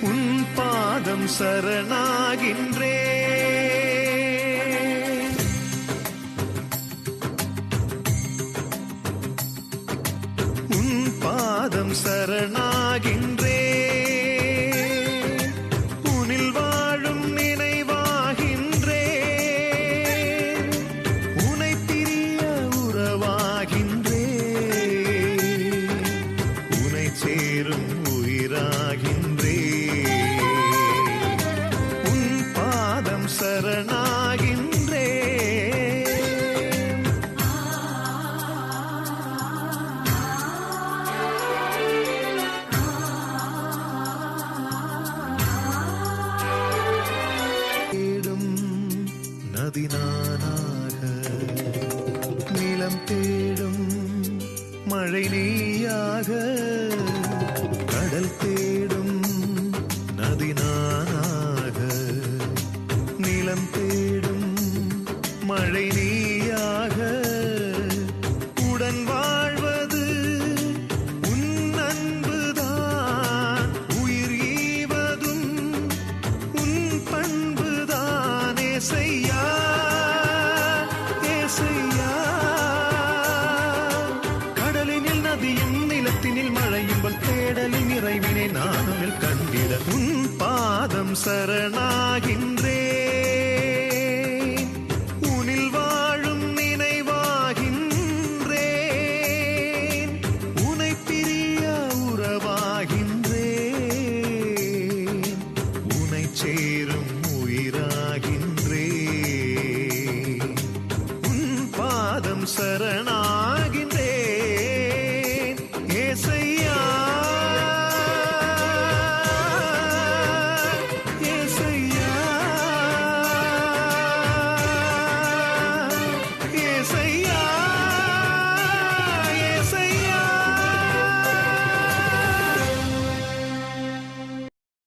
உன் பாதம் சரணாகின்றே. உன் பாதம் சரணாகின்றே. உனில் வாழும் நினைவாகின்றே. உனை பிரிய உறவாகின்றே. உனை சேரும் உயிராகின்றே. உன் பாதம் சரணாகின்றே. நதினானாக நிலம் தேடும் மழை நீயாக. கடல் தேடும் நதினானாக நிலம் தேடும் மழை நீயாக. உடன் வாழ்வது உன் அன்புதான். உயிர் ஈவதும் உன் பண்புதான். ஏசையா ஏசையா. கடலினில் நதியும் நிலத்தினில் மழையும் தேடலின் நிறைவினை நானும் கண்டிட உன் பாதம் சரணாகின்றே. உனில் வாழும் நினைவாகின்றேன். உனை பிரிய உறவாகின்றேன். உனை சேரும் உயிராகின்றேன். உன் பாதம் சரணா